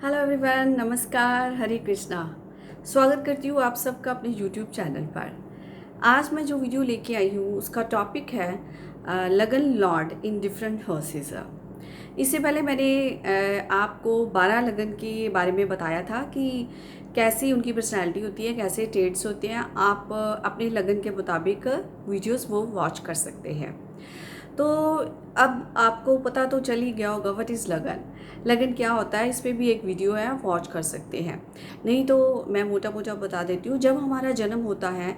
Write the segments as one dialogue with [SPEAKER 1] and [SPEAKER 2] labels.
[SPEAKER 1] Hello everyone, नमस्कार, हरे कृष्णा। स्वागत करती हूँ आप सबका अपने यूट्यूब चैनल पर। आज मैं जो वीडियो लेके आई हूँ उसका टॉपिक है लगन लॉर्ड इन डिफरेंट हाउसेस। इससे पहले मैंने आपको 12 लगन के बारे में बताया था कि कैसी उनकी पर्सनैलिटी होती है, कैसे ट्रेड्स होते हैं। आप अपने लगन के मुताबिक वीडियोस वो वॉच कर सकते हैं। तो अब आपको पता तो चल ही गया होगा व्हाट इज़ लगन। लगन क्या होता है, इस पे भी एक वीडियो है, आप वॉच कर सकते हैं। नहीं तो मैं मोटा मोटा बता देती हूँ। जब हमारा जन्म होता है,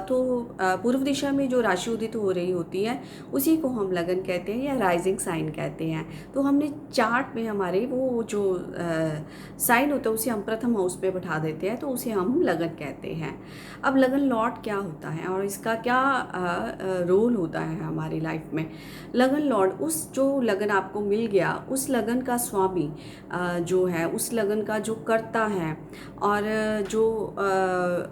[SPEAKER 1] तो पूर्व दिशा में जो राशि उदित हो रही होती है उसी को हम लगन कहते हैं या राइजिंग साइन कहते हैं। तो हमने चार्ट में हमारे वो जो साइन होता है उसे हम प्रथम हाउस पे बैठा देते हैं, तो उसे हम लगन कहते हैं। अब लगन लॉर्ड क्या होता है और इसका क्या रोल होता है हमारी लाइफ में। लगन लॉर्ड, उस जो लगन आपको मिल गया उस लगन का स्वामी जो है, उस लगन का जो करता है और जो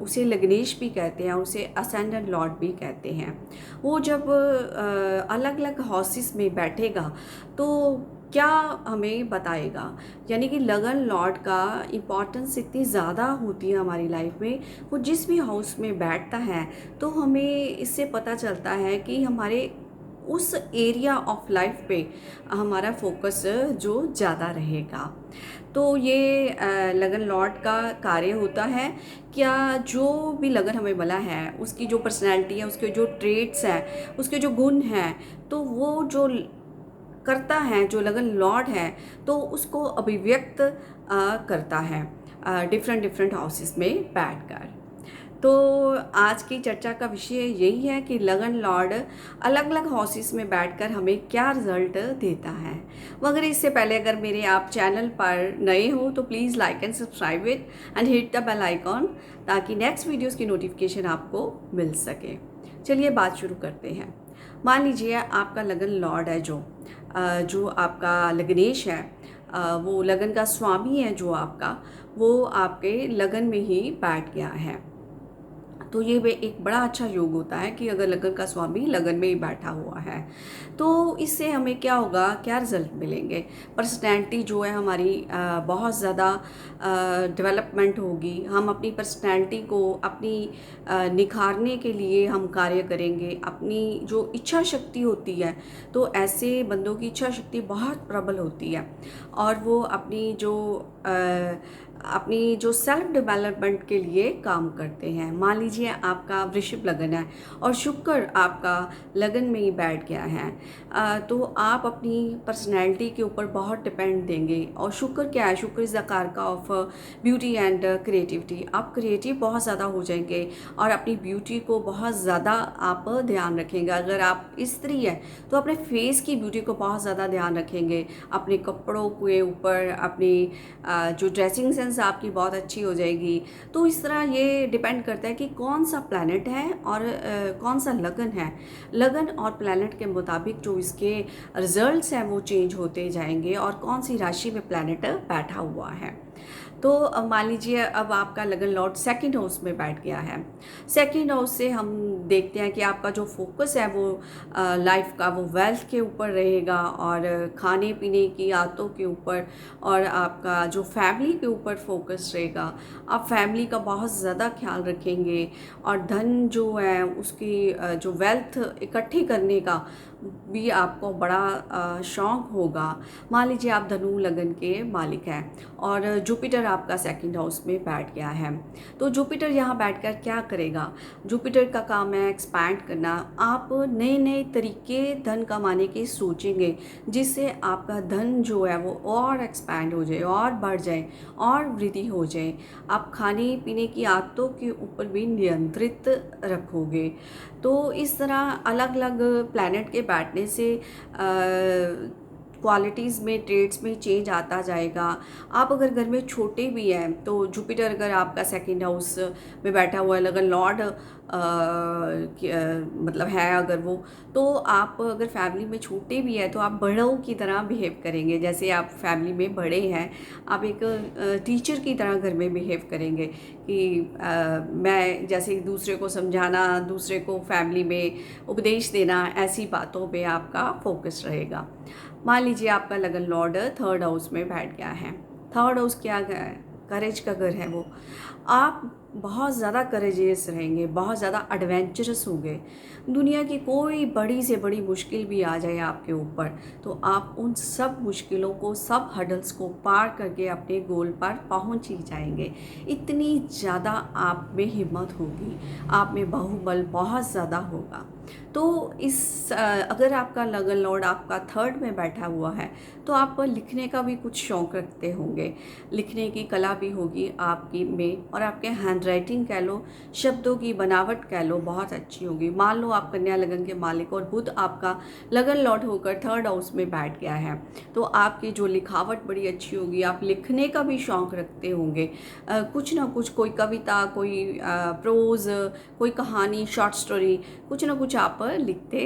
[SPEAKER 1] उसे लग्नेश भी कहते हैं, उसे असेंडेंट लॉर्ड भी कहते हैं। वो जब अलग अलग हाउसेस में बैठेगा तो क्या हमें बताएगा। यानी कि लगन लॉर्ड का इम्पॉर्टेंस इतनी ज़्यादा होती है हमारी लाइफ में। वो जिस भी हाउस में बैठता है तो हमें इससे पता चलता है कि हमारे उस एरिया ऑफ लाइफ पे हमारा फोकस जो ज़्यादा रहेगा। तो ये लगन लॉर्ड का कार्य होता है। क्या जो भी लगन हमें मिला है उसकी जो पर्सनैलिटी है, उसके जो ट्रेट्स हैं, उसके जो गुण हैं, तो वो जो करता है, जो लगन लॉर्ड है, तो उसको अभिव्यक्त करता है डिफरेंट डिफरेंट हाउसेस में बैठकर। तो आज की चर्चा का विषय यही है कि लगन लॉर्ड अलग अलग हाउसेस में बैठकर हमें क्या रिजल्ट देता है। मगर इससे पहले अगर मेरे आप चैनल पर नए हो तो please like and subscribe it and hit the bell icon, ताकि नेक्स्ट वीडियोस की नोटिफिकेशन आपको मिल सके। चलिए बात शुरू करते हैं। मान लीजिए आपका लगन लॉर्ड है, जो आपका लग्नेश है, वो लगन का स्वामी है, जो आपका वो आपके लगन में ही बैठ गया है। तो ये वे एक बड़ा अच्छा योग होता है कि अगर लगन का स्वामी लगन में ही बैठा हुआ है तो इससे हमें क्या होगा, क्या रिजल्ट मिलेंगे। पर्सनैलिटी जो है हमारी बहुत ज़्यादा डेवलपमेंट होगी। हम अपनी पर्सनैलिटी को अपनी निखारने के लिए हम कार्य करेंगे। अपनी जो इच्छा शक्ति होती है, तो ऐसे बंदों की इच्छा शक्ति बहुत प्रबल होती है और वो अपनी जो सेल्फ डेवलपमेंट के लिए काम करते हैं। मान लीजिए आपका वृषभ लगन है और शुक्र आपका लगन में ही बैठ गया है, तो आप अपनी पर्सनैलिटी के ऊपर बहुत डिपेंड देंगे। और शुक्र क्या है, शुक्र इज़ द कारका ऑफ ब्यूटी एंड क्रिएटिविटी। आप क्रिएटिव बहुत ज़्यादा हो जाएंगे और अपनी ब्यूटी को बहुत ज़्यादा आप ध्यान रखेंगे। अगर आप स्त्री है तो अपने फेस की ब्यूटी को बहुत ज़्यादा ध्यान रखेंगे, अपने कपड़ों के ऊपर, अपनी जो ड्रेसिंग सेंस आपकी बहुत अच्छी हो जाएगी। तो इस तरह ये डिपेंड करता है कि कौन सा प्लैनेट है और कौन सा लगन है। लगन और प्लैनेट के मुताबिक जो इसके रिजल्ट्स हैं वो चेंज होते जाएंगे और कौन सी राशि में प्लैनेट बैठा हुआ है। तो अब मान लीजिए अब आपका लगन लॉर्ड सेकंड हाउस में बैठ गया है। सेकंड हाउस से हम देखते हैं कि आपका जो फोकस है वो लाइफ का वो वेल्थ के ऊपर रहेगा और खाने पीने की आदतों के ऊपर, और आपका जो फैमिली के ऊपर फोकस रहेगा। आप फैमिली का बहुत ज़्यादा ख्याल रखेंगे और धन जो है उसकी जो वेल्थ इकट्ठी करने का भी आपको बड़ा शौक़ होगा। मान लीजिए आप धनु लगन के मालिक हैं और जुपिटर आपका सेकंड हाउस में बैठ गया है। तो जुपिटर यहाँ बैठकर क्या करेगा, जुपिटर का काम है एक्सपैंड करना। आप नए नए तरीके धन कमाने के सोचेंगे जिससे आपका धन जो है वो और एक्सपैंड हो जाए और बढ़ जाए और वृद्धि हो जाए। आप खाने पीने की आदतों के ऊपर भी नियंत्रित रखोगे। तो इस तरह अलग अलग प्लैनेट के बैठने से क्वालिटीज़ में, ट्रेड्स में चेंज आता जाएगा। आप अगर घर में छोटे भी हैं तो जुपिटर अगर आपका सेकंड हाउस में बैठा हुआ है, लगन लॉर्ड मतलब है अगर वो, तो आप अगर फैमिली में छोटे भी हैं तो आप बड़ों की तरह बिहेव करेंगे। जैसे आप फैमिली में बड़े हैं, आप एक टीचर की तरह घर में बिहेव करेंगे कि मैं जैसे दूसरे को समझाना, दूसरे को फैमिली में उपदेश देना, ऐसी बातों पे आपका फोकस रहेगा। मान लीजिए आपका लगन लॉर्ड थर्ड हाउस में बैठ गया है। थर्ड हाउस क्या है? करेज का घर है वो। आप बहुत ज़्यादा करेजियस रहेंगे, बहुत ज़्यादा एडवेंचरस होंगे। दुनिया की कोई बड़ी से बड़ी मुश्किल भी आ जाए आपके ऊपर, तो आप उन सब मुश्किलों को, सब हर्डल्स को पार करके अपने गोल पर पहुंच ही जाएंगे। इतनी ज़्यादा आप में हिम्मत होगी, आप में बाहुबल बहुत ज़्यादा होगा। तो अगर आपका लगन लॉर्ड आपका थर्ड में बैठा हुआ है, तो आप लिखने का भी कुछ शौक़ रखते होंगे। लिखने की कला भी होगी आपकी में, और आपके हैंड राइटिंग कह लो, शब्दों की बनावट कह लो, बहुत अच्छी होगी। मान लो आप कन्या लगन के मालिक और बुध आपका लगन लॉर्ड होकर थर्ड हाउस में बैठ गया है, तो आपकी जो लिखावट बड़ी अच्छी होगी। आप लिखने का भी शौक़ रखते होंगे, कुछ ना कुछ, कोई कविता, कोई प्रोज़, कोई कहानी, शॉर्ट स्टोरी, कुछ ना कुछ आप लिखते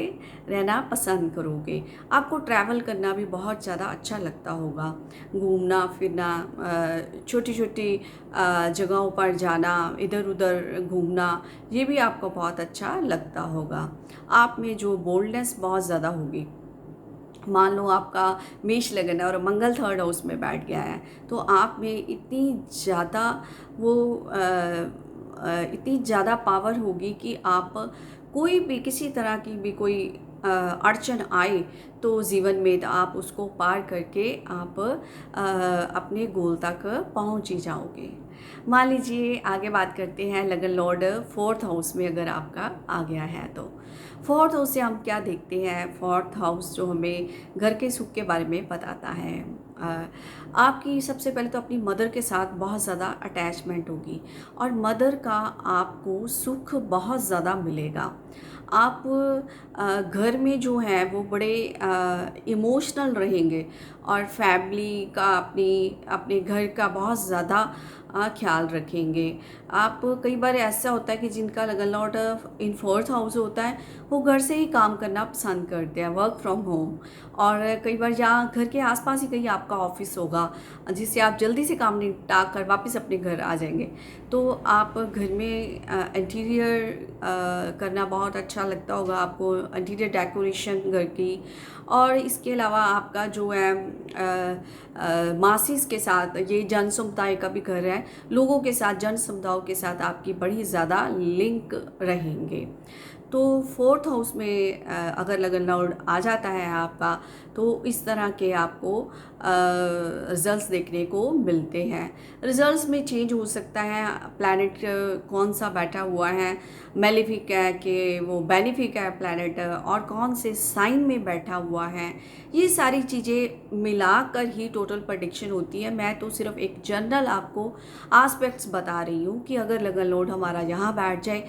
[SPEAKER 1] रहना पसंद करोगे। आपको ट्रैवल करना भी बहुत ज़्यादा अच्छा लगता होगा, घूमना फिरना, छोटी छोटी जगहों पर जाना, इधर उधर घूमना, ये भी आपको बहुत अच्छा लगता होगा। आप में जो बोल्डनेस बहुत ज़्यादा होगी। मान लो आपका मेष लगन है और मंगल थर्ड हाउस में बैठ गया है, तो आप में इतनी ज़्यादा पावर होगी कि आप कोई भी, किसी तरह की भी कोई अड़चन आए तो जीवन में, तो आप उसको पार करके आप अपने गोल तक पहुंच ही जाओगे। मान लीजिए आगे बात करते हैं, लगन लॉर्ड फोर्थ हाउस में अगर आपका आ गया है, तो फोर्थ हाउस से हम क्या देखते हैं? फोर्थ हाउस जो हमें घर के सुख के बारे में बताता है। आपकी सबसे पहले तो अपनी मदर के साथ बहुत ज़्यादा अटैचमेंट होगी, और मदर का आपको सुख बहुत ज़्यादा मिलेगा। आप घर में जो है वो बड़े इमोशनल रहेंगे, और फैमिली का, अपने घर का बहुत ज़्यादा ख्याल रखेंगे। आप, कई बार ऐसा होता है कि जिनका लगन लॉर्ड इन फोर्थ हाउस होता है, वो घर से ही काम करना पसंद करते हैं, वर्क फ्रॉम होम। और कई बार जहाँ घर के आसपास ही कहीं आपका ऑफिस होगा, जिससे आप जल्दी से काम निपटा कर वापस अपने घर आ जाएंगे। तो आप घर में इंटीरियर करना बहुत अच्छा लगता होगा आपको, इंटीरियर डेकोरेशन घर की। और इसके अलावा आपका जो है मासिस के साथ, ये जन समुदाय का भी घर है, लोगों के साथ, जन समुदायों के साथ आपकी बड़ी ज़्यादा लिंक रहेंगे। तो फोर्थ हाउस में अगर लगन लॉर्ड आ जाता है आपका, तो इस तरह के आपको रिजल्ट्स देखने को मिलते हैं। रिजल्ट्स में चेंज हो सकता है, प्लैनेट कौन सा बैठा हुआ है, मेलेफिक है कि वो बेनिफिक है प्लैनेट, और कौन से साइन में बैठा हुआ है, ये सारी चीज़ें मिलाकर ही टोटल प्रेडिक्शन होती है। मैं तो सिर्फ एक जनरल आपको आस्पेक्ट्स बता रही हूँ कि अगर लगन लॉर्ड हमारा यहाँ बैठ जाए,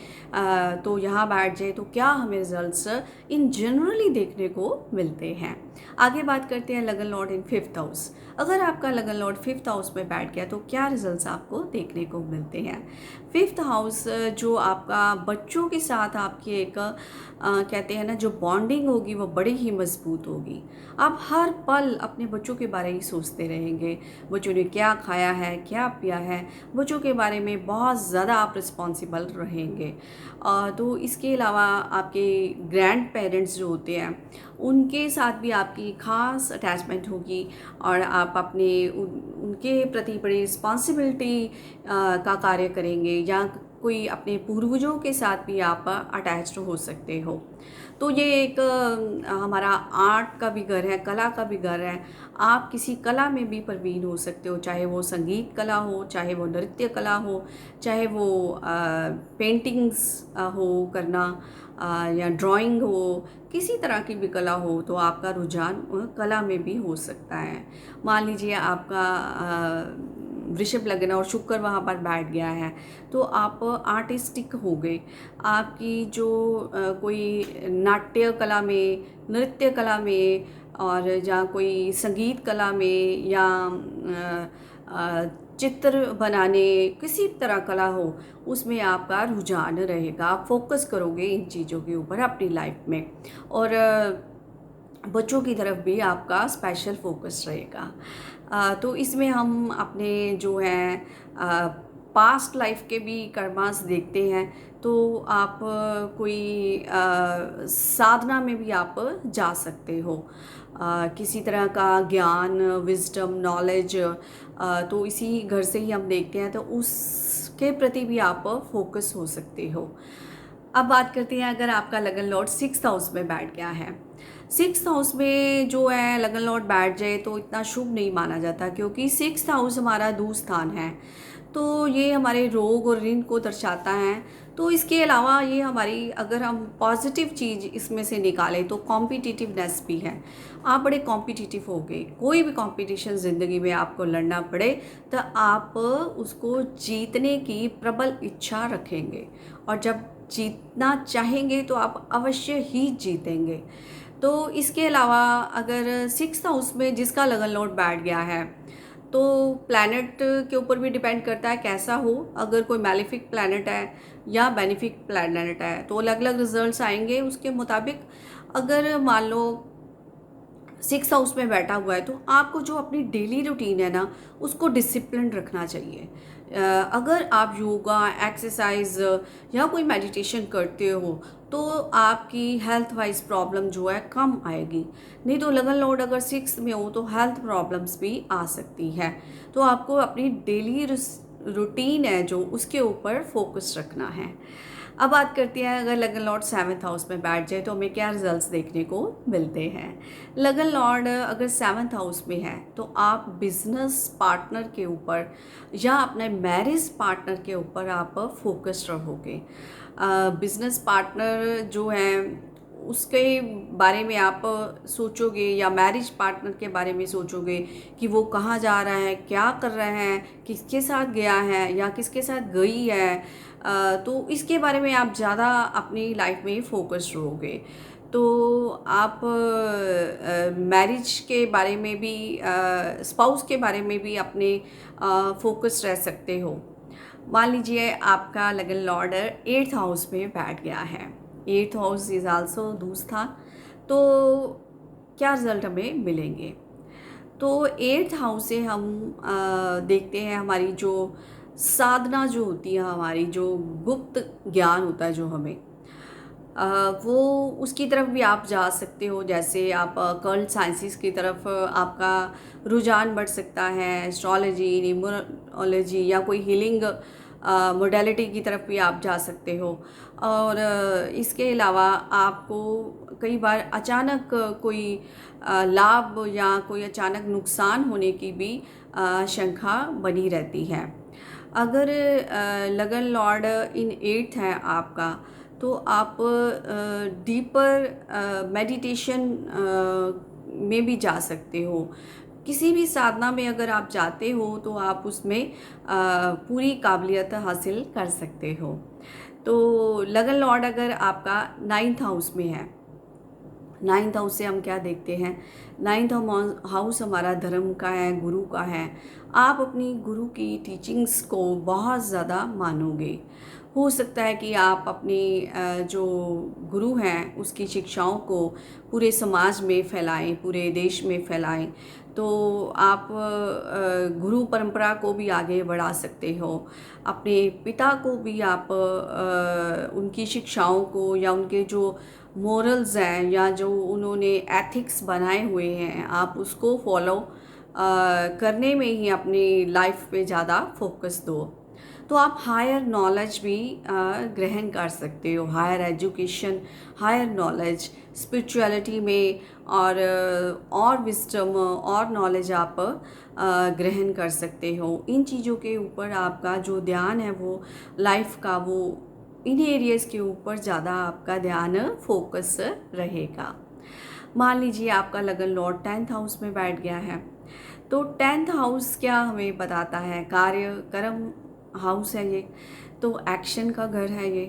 [SPEAKER 1] तो यहाँ बैठ जाए तो क्या हमें रिजल्ट्स इन जनरली देखने को मिलते हैं। आगे बात करते हैं लगन लॉर्ड इन फिफ्थ हाउस। अगर आपका लगन लॉर्ड फिफ्थ हाउस में बैठ गया तो क्या रिजल्ट्स आपको देखने को मिलते हैं? फिफ्थ हाउस जो आपका बच्चों के साथ आपकी एक कहते हैं ना, जो बॉन्डिंग होगी वो बड़ी ही मजबूत होगी। आप हर पल अपने बच्चों के बारे में सोचते रहेंगे, बच्चों ने क्या खाया है, क्या पिया है, बच्चों के बारे में बहुत ज़्यादा आप रिस्पॉन्सिबल रहेंगे। तो इसके अलावा आपके ग्रैंड पेरेंट्स जो होते हैं, उनके साथ भी आपकी ख़ास अटैचमेंट होगी, और आप उनके प्रति बड़ी रिस्पॉन्सिबिलिटी का कार्य करेंगे, या कोई अपने पूर्वजों के साथ भी आप अटैच्ड हो सकते हो। तो ये एक हमारा आर्ट का भी घर है, कला का भी घर है। आप किसी कला में भी प्रवीण हो सकते हो, चाहे वो संगीत कला हो, चाहे वो नृत्य कला हो, चाहे वो पेंटिंग्स हो करना, या ड्राइंग हो, किसी तरह की भी कला हो, तो आपका रुझान कला में भी हो सकता है। मान लीजिए आपका वृषभ लगन और शुक्र वहाँ पर बैठ गया है, तो आप आर्टिस्टिक हो गए। आपकी जो कोई नाट्य कला में, नृत्य कला में, और या कोई संगीत कला में, या चित्र बनाने, किसी तरह कला हो, उसमें आपका रुझान रहेगा। आप फोकस करोगे इन चीज़ों के ऊपर अपनी लाइफ में, और बच्चों की तरफ भी आपका स्पेशल फोकस रहेगा। तो इसमें हम अपने जो है पास्ट लाइफ के भी कर्मास देखते हैं तो आप कोई साधना में भी आप जा सकते हो। किसी तरह का ज्ञान, विजडम, नॉलेज, तो इसी घर से ही हम देखते हैं, तो उसके प्रति भी आप फोकस हो सकते हो। अब बात करते हैं, अगर आपका लगन लॉर्ड 6th हाउस में बैठ गया है। 6th हाउस में जो है लगन लॉर्ड बैठ जाए तो इतना शुभ नहीं माना जाता, क्योंकि 6th हाउस हमारा दूर स्थान है, तो ये हमारे रोग और ऋण को दर्शाता है। तो इसके अलावा ये हमारी, अगर हम पॉजिटिव चीज़ इसमें से निकालें तो कॉम्पिटिटिवनेस भी है। आप बड़े कॉम्पिटिटिव हो गए, कोई भी कंपटीशन ज़िंदगी में आपको लड़ना पड़े तो आप उसको जीतने की प्रबल इच्छा रखेंगे, और जब जीतना चाहेंगे तो आप अवश्य ही जीतेंगे। तो इसके अलावा अगर 6th हाउस में जिसका लगन लॉर्ड बैठ गया है, तो प्लैनेट के ऊपर भी डिपेंड करता है कैसा हो। अगर कोई मैलेफिक प्लैनेट है या बेनिफिक प्लैनेट है तो अलग अलग रिजल्ट्स आएंगे उसके मुताबिक। अगर मान लो 6th हाउस में बैठा हुआ है तो आपको जो अपनी डेली रूटीन है ना, उसको डिसिप्लिन रखना चाहिए। अगर आप योगा, एक्सरसाइज या कोई मेडिटेशन करते हो तो आपकी हेल्थ वाइज प्रॉब्लम जो है कम आएगी। नहीं तो लगन लॉर्ड अगर 6th में हो तो हेल्थ प्रॉब्लम्स भी आ सकती है। तो आपको अपनी डेली रूटीन है जो, उसके ऊपर फोकस रखना है। अब बात करते हैं, अगर लगन लॉर्ड 7th हाउस में बैठ जाए तो हमें क्या रिजल्ट्स देखने को मिलते हैं। लगन लॉर्ड अगर 7th हाउस में है तो आप बिजनेस पार्टनर के ऊपर या अपने मैरिज पार्टनर के ऊपर आप फोकस रहोगे। बिजनेस पार्टनर जो है उसके बारे में आप सोचोगे, या मैरिज पार्टनर के बारे में सोचोगे कि वो कहाँ जा रहा है, क्या कर रहा है, किसके साथ गया है या किसके साथ गई है। तो इसके बारे में आप ज़्यादा अपनी लाइफ में फोकस रहोगे। तो आप मैरिज के बारे में भी, स्पाउस के बारे में भी अपने फोकस रह सकते हो। मान लीजिए आपका लगन लॉर्ड 8th हाउस में बैठ गया है। 8th हाउस इज आल्सो दूसरा, तो क्या रिजल्ट हमें मिलेंगे। तो 8th हाउस से हम देखते हैं हमारी जो साधना जो होती है, हमारी जो गुप्त ज्ञान होता है जो हमें, वो उसकी तरफ भी आप जा सकते हो। जैसे आप कर्ल साइंसिस की तरफ आपका रुझान बढ़ सकता है, एस्ट्रोलॉजी, न्यूमरोलॉजी या कोई हीलिंग मोडेलिटी की तरफ भी आप जा सकते हो। और इसके अलावा आपको कई बार अचानक कोई लाभ या कोई अचानक नुकसान होने की भी शंका बनी रहती है। अगर लगन लॉर्ड इन 8th है आपका, तो आप डीपर मेडिटेशन में भी जा सकते हो। किसी भी साधना में अगर आप जाते हो तो आप उसमें पूरी काबिलियत हासिल कर सकते हो। तो लगन लॉर्ड अगर आपका 9th हाउस में है, 9th हाउस से हम क्या देखते हैं, 9th हाउस हमारा धर्म का है, गुरु का है। आप अपनी गुरु की टीचिंग्स को बहुत ज़्यादा मानोगे। हो सकता है कि आप अपनी जो गुरु हैं उसकी शिक्षाओं को पूरे समाज में फैलाएं, पूरे देश में फैलाएं। तो आप गुरु परंपरा को भी आगे बढ़ा सकते हो। अपने पिता को भी आप उनकी शिक्षाओं को, या उनके जो मोरल्स हैं या जो उन्होंने एथिक्स बनाए हुए हैं, आप उसको फॉलो करने में ही अपनी लाइफ पे ज़्यादा फोकस दो। तो आप हायर नॉलेज भी ग्रहण कर सकते हो, higher education, higher knowledge spirituality में, और विजडम और नॉलेज आप ग्रहण कर सकते हो। इन चीज़ों के ऊपर आपका जो ध्यान है वो लाइफ का, वो इन एरियाज़ के ऊपर ज़्यादा आपका ध्यान फोकस रहेगा। मान लीजिए आपका लगन लॉर्ड 10th हाउस में बैठ गया है, तो 10th हाउस क्या हमें बताता है, कार्य कर्म हाउस है ये, तो एक्शन का घर है ये।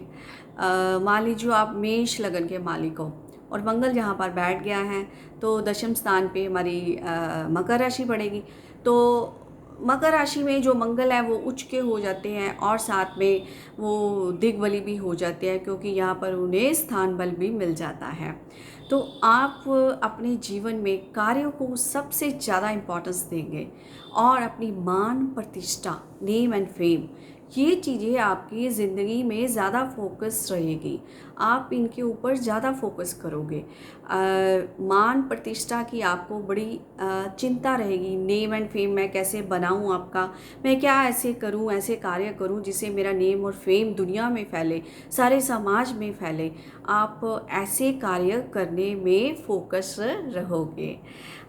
[SPEAKER 1] मान लीजिए आप मेष लगन के मालिक हो और मंगल यहाँ पर बैठ गया है, तो दशम स्थान पे हमारी मकर राशि पड़ेगी। तो मकर राशि में जो मंगल है वो उच्च के हो जाते हैं, और साथ में वो दिग्बली भी हो जाते हैं, क्योंकि यहाँ पर उन्हें स्थान बल भी मिल जाता है। तो आप अपने जीवन में कार्यों को सबसे ज़्यादा इम्पोर्टेंस देंगे, और अपनी मान प्रतिष्ठा, नेम एंड फेम, ये चीज़ें आपकी ज़िंदगी में ज़्यादा फोकस रहेगी, आप इनके ऊपर ज़्यादा फोकस करोगे। मान प्रतिष्ठा की आपको बड़ी चिंता रहेगी, नेम एंड फेम मैं कैसे बनाऊं आपका, मैं क्या ऐसे करूं, ऐसे कार्य करूं जिससे मेरा नेम और फेम दुनिया में फैले, सारे समाज में फैले। आप ऐसे कार्य करने में फोकस रहोगे।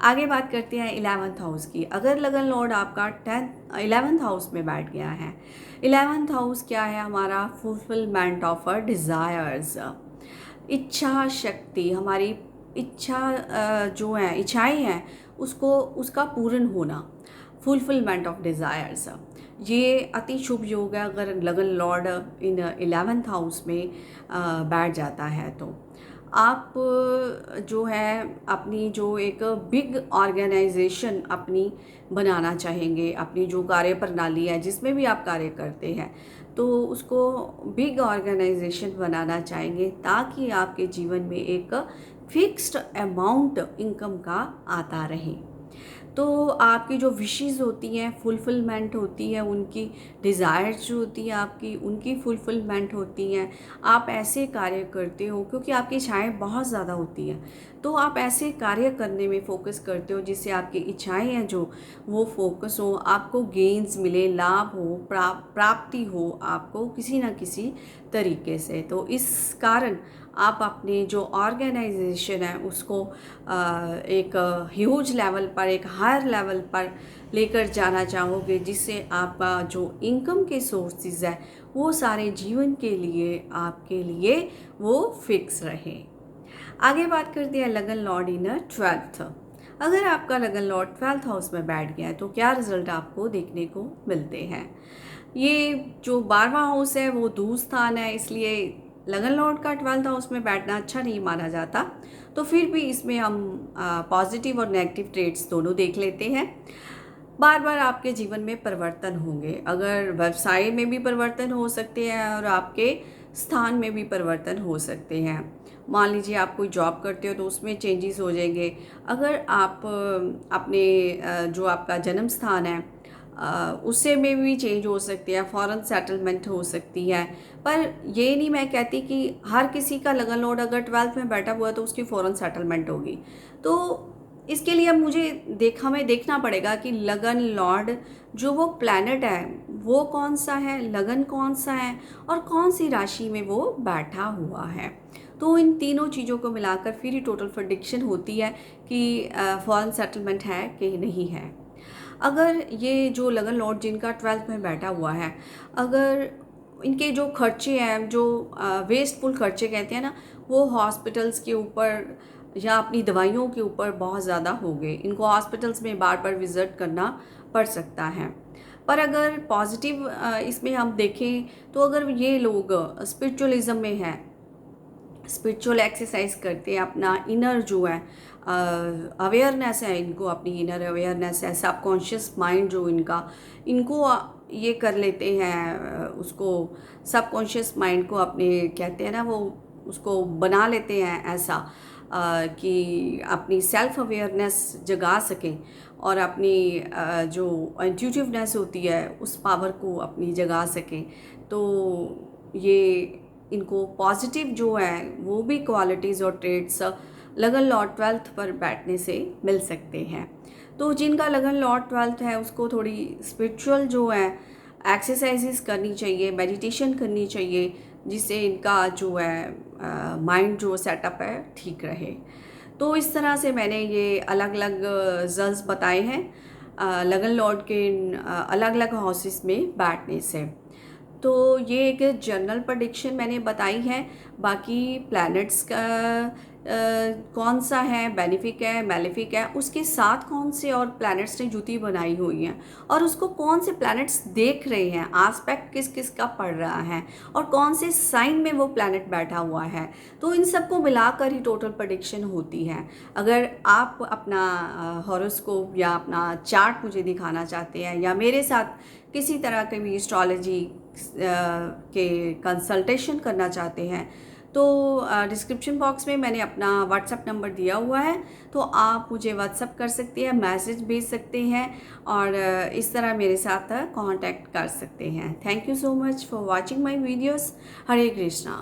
[SPEAKER 1] आगे बात करते हैं 11th हाउस की। अगर लगन लॉर्ड आपका 11th हाउस में बैठ गया है, 11th हाउस क्या है हमारा, फुलफिलमेंट ऑफ अ डिज़ायर्स, इच्छा शक्ति, हमारी इच्छा जो है, इच्छाएं हैं, उसको उसका पूर्ण होना, फुलफिलमेंट ऑफ डिज़ायर्स। ये अति शुभ योग है अगर लगन लॉर्ड इन 11th हाउस में बैठ जाता है। तो आप जो है अपनी जो एक बिग ऑर्गेनाइजेशन अपनी बनाना चाहेंगे, अपनी जो कार्य प्रणाली है जिसमें भी आप कार्य करते हैं, तो उसको बिग ऑर्गेनाइजेशन बनाना चाहेंगे ताकि आपके जीवन में एक फिक्स्ड अमाउंट इनकम का आता रहे। तो आपकी जो विशेज़ होती हैं फुलफिलमेंट होती है, उनकी डिज़ायर्स जो होती हैं आपकी, उनकी फुलफिलमेंट होती हैं। आप ऐसे कार्य करते हो क्योंकि आपकी इच्छाएं बहुत ज़्यादा होती हैं, तो आप ऐसे कार्य करने में फ़ोकस करते हो जिससे आपकी इच्छाएं हैं जो वो फोकस हो, आपको गेन्स मिले, लाभ हो, प्राप्ति हो आपको किसी न किसी तरीके से। तो इस कारण आप अपने जो ऑर्गेनाइजेशन है उसको एक ह्यूज लेवल पर, एक हायर लेवल पर लेकर जाना चाहोगे जिससे आपका जो इनकम के सोर्सेज है वो सारे जीवन के लिए आपके लिए वो फिक्स रहे। आगे बात करते हैं लगन लॉर्ड इन 12th। अगर आपका लगन लॉर्ड 12th हाउस में बैठ गया है तो क्या रिजल्ट आपको देखने को मिलते हैं। ये जो 12वां हाउस है वो दूर स्थान है, इसलिए लगन लॉर्ड का 12th हाउस में बैठना अच्छा नहीं माना जाता। तो फिर भी इसमें हम पॉजिटिव और नेगेटिव ट्रेड्स दोनों देख लेते हैं। बार बार आपके जीवन में परिवर्तन होंगे, अगर व्यवसाय में भी परिवर्तन हो सकते हैं और आपके स्थान में भी परिवर्तन हो सकते हैं। मान लीजिए आप कोई जॉब करते हो तो उसमें चेंजेस हो जाएंगे। अगर आप अपने जो आपका जन्म स्थान है उससे में भी चेंज हो सकती है, फॉरेन सेटलमेंट हो सकती है। पर ये नहीं मैं कहती कि हर किसी का लगन लॉर्ड अगर 12th में बैठा हुआ है तो उसकी फॉरेन सेटलमेंट होगी। तो इसके लिए मुझे हमें देखना पड़ेगा कि लगन लॉर्ड जो वो प्लैनेट है वो कौन सा है, लगन कौन सा है और कौन सी राशि में वो बैठा हुआ है। तो इन तीनों चीज़ों को मिलाकर फिर ही टोटल प्रेडिक्शन होती है कि फॉरेन सेटलमेंट है कि नहीं है। अगर ये जो लगन लॉर्ड जिनका 12th में बैठा हुआ है, अगर इनके जो खर्चे हैं, जो वेस्टफुल खर्चे कहते हैं ना, वो हॉस्पिटल्स के ऊपर या अपनी दवाइयों के ऊपर बहुत ज़्यादा हो गए, इनको हॉस्पिटल्स में बार बार विज़िट करना पड़ सकता है। पर अगर पॉजिटिव इसमें हम देखें तो अगर ये लोग स्पिरिचुअलिज्म में हैं, स्पिरिचुअल एक्सरसाइज करते हैं, अपना इनर जो है अवेयरनेस है, इनको अपनी इनर अवेयरनेस है, सबकॉन्शियस माइंड जो इनको ये कर लेते हैं, उसको सबकॉन्शियस माइंड को अपने कहते हैं ना, वो उसको बना लेते हैं ऐसा कि अपनी सेल्फ अवेयरनेस जगा सकें और अपनी जो इंट्यूटिवनेस होती है उस पावर को अपनी जगा सकें। तो ये इनको पॉजिटिव जो है वो भी क्वालिटीज़ और ट्रेड्स लगन लॉर्ड 12th पर बैठने से मिल सकते हैं। तो जिनका लगन लॉर्ड 12th है उसको थोड़ी स्पिरिचुअल जो है एक्सरसाइजेस करनी चाहिए, मेडिटेशन करनी चाहिए, जिससे इनका जो है माइंड जो सेटअप है ठीक रहे। तो इस तरह से मैंने ये अलग अलग रिजल्ट्स बताए हैं लगन लॉर्ड के अलग अलग हाउसेस में बैठने से। तो ये एक जनरल प्रेडिक्शन मैंने बताई है। बाकी प्लैनेट्स का कौन सा है, बेनिफिक है, मैलेफिक है, उसके साथ कौन से और प्लैनेट्स ने जुती बनाई हुई हैं और उसको कौन से प्लैनेट्स देख रहे हैं, आस्पेक्ट किस किस का पड़ रहा है और कौन से साइन में वो प्लैनेट बैठा हुआ है, तो इन सबको मिलाकर ही टोटल प्रेडिक्शन होती है। अगर आप अपना हॉरोस्कोप या अपना चार्ट मुझे दिखाना चाहते हैं या मेरे साथ किसी तरह के भी एस्ट्रोलॉजी के कंसल्टेशन करना चाहते हैं तो डिस्क्रिप्शन बॉक्स में मैंने अपना व्हाट्सएप नंबर दिया हुआ है, तो आप मुझे व्हाट्सएप कर सकते हैं, मैसेज भेज सकते हैं और इस तरह मेरे साथ कांटेक्ट कर सकते हैं। Thank you so much for watching my videos. Hare Krishna.